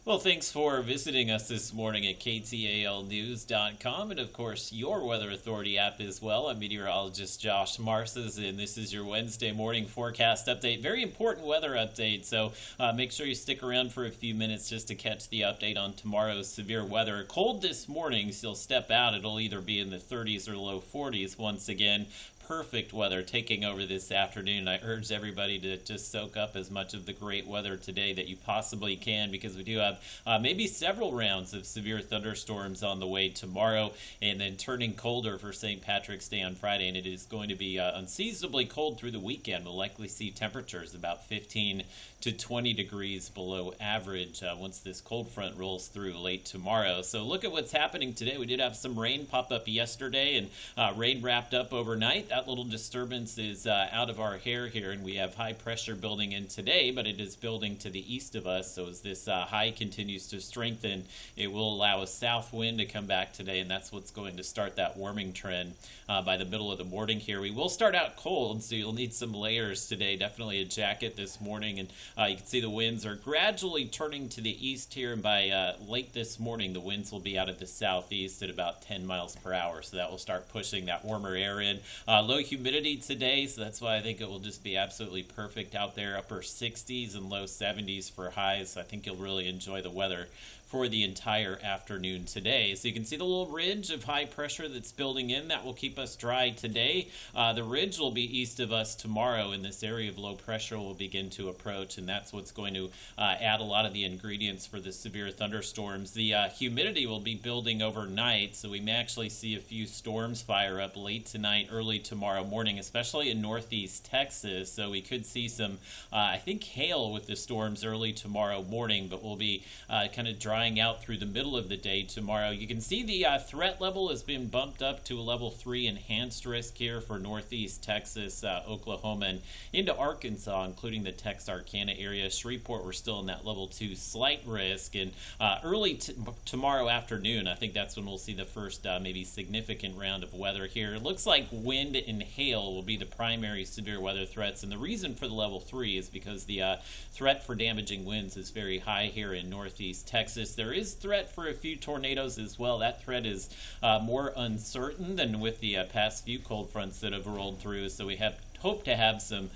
Well, thanks for visiting us this morning at ktalnews.com and, of course, your Weather Authority app as well. I'm meteorologist Josh Marsas, and this is your Wednesday morning forecast update. Very important weather update, so make sure you stick around for a few minutes just to catch the update on tomorrow's severe weather. Cold this morning, so you'll step out. It'll either be in the 30s or low 40s once again. Perfect weather taking over this afternoon. I urge everybody to just soak up as much of the great weather today that you possibly can, because we do have maybe several rounds of severe thunderstorms on the way tomorrow, and then turning colder for St. Patrick's Day on Friday, and it is going to be unseasonably cold through the weekend. We'll likely see temperatures about 15 to 20 degrees below average once this cold front rolls through late tomorrow. So look at what's happening today. We did have some rain pop up yesterday, and rain wrapped up overnight. That little disturbance is out of our hair here, and we have high pressure building in today, but it is building to the east of us. So as this high continues to strengthen, it will allow a south wind to come back today, and that's what's going to start that warming trend by the middle of the morning here. We will start out cold, so you'll need some layers today. Definitely a jacket this morning, and you can see the winds are gradually turning to the east here, and by late this morning, the winds will be out of the southeast at about 10 miles per hour, so that will start pushing that warmer air in. Low humidity today, so that's why I think it will just be absolutely perfect out there. Upper 60s and low 70s for highs. So I think you'll really enjoy the weather for the entire afternoon today. So you can see the little ridge of high pressure that's building in. That will keep us dry today. The ridge will be east of us tomorrow, and this area of low pressure will begin to approach, and that's what's going to add a lot of the ingredients for the severe thunderstorms. The humidity will be building overnight, so we may actually see a few storms fire up late tonight, early tomorrow morning, especially in northeast Texas. So we could see some, I think, hail with the storms early tomorrow morning, but we'll be kind of drying out through the middle of the day tomorrow. You can see the threat level has been bumped up to a level 3 enhanced risk here for northeast Texas, Oklahoma, and into Arkansas, including the Texarkana area. Shreveport, we're still in that level 2 slight risk, and early tomorrow afternoon, I think that's when we'll see the first maybe significant round of weather here. It looks like wind and hail will be the primary severe weather threats, and the reason for the level 3 is because the threat for damaging winds is very high here in northeast Texas. There is threat for a few tornadoes as well. That threat is more uncertain than with the past few cold fronts that have rolled through, so we hope to have some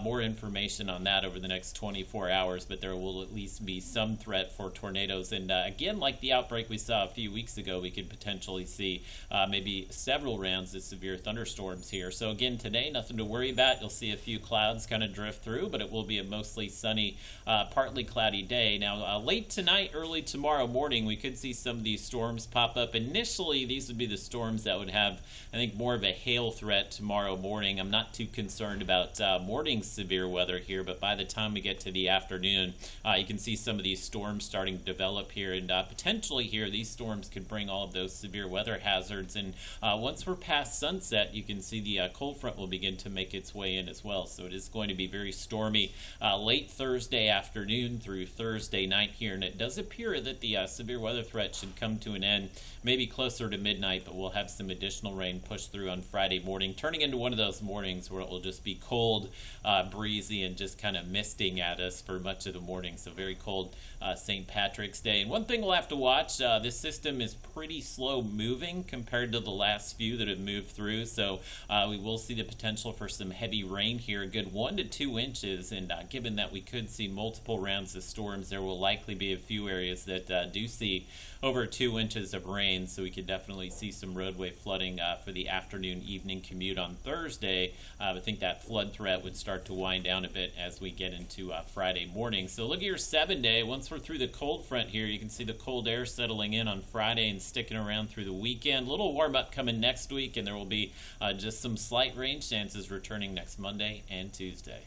more information on that over the next 24 hours, but there will at least be some threat for tornadoes. And again, like the outbreak we saw a few weeks ago, we could potentially see maybe several rounds of severe thunderstorms here. So again, today, nothing to worry about. You'll see a few clouds kind of drift through, but it will be a mostly sunny, partly cloudy day. Now, late tonight, early tomorrow morning, we could see some of these storms pop up. Initially, these would be the storms that would have, I think, more of a hail threat tomorrow morning. I'm not too concerned about morning severe weather here, but by the time we get to the afternoon, you can see some of these storms starting to develop here, and potentially here these storms could bring all of those severe weather hazards. And once we're past sunset, you can see the cold front will begin to make its way in as well. So it is going to be very stormy late Thursday afternoon through Thursday night here, and it does appear that the severe weather threat should come to an end maybe closer to midnight, but we'll have some additional rain push through on Friday morning, turning into one of those mornings where it will just be cold, breezy, and just kind of misting at us for much of the morning. So very cold St. Patrick's Day. And one thing we'll have to watch, this system is pretty slow moving compared to the last few that have moved through, so we will see the potential for some heavy rain here, a good 1 to 2 inches, and given that we could see multiple rounds of storms, there will likely be a few areas that do see over 2 inches of rain, so we could definitely see some roadway flooding for the afternoon evening commute on Thursday. I think that flood threat would start to wind down a bit as we get into Friday morning. So look at your 7-day. Once we're through the cold front here, you can see the cold air settling in on Friday and sticking around through the weekend. A little warm up coming next week, and there will be just some slight rain chances returning next Monday and Tuesday.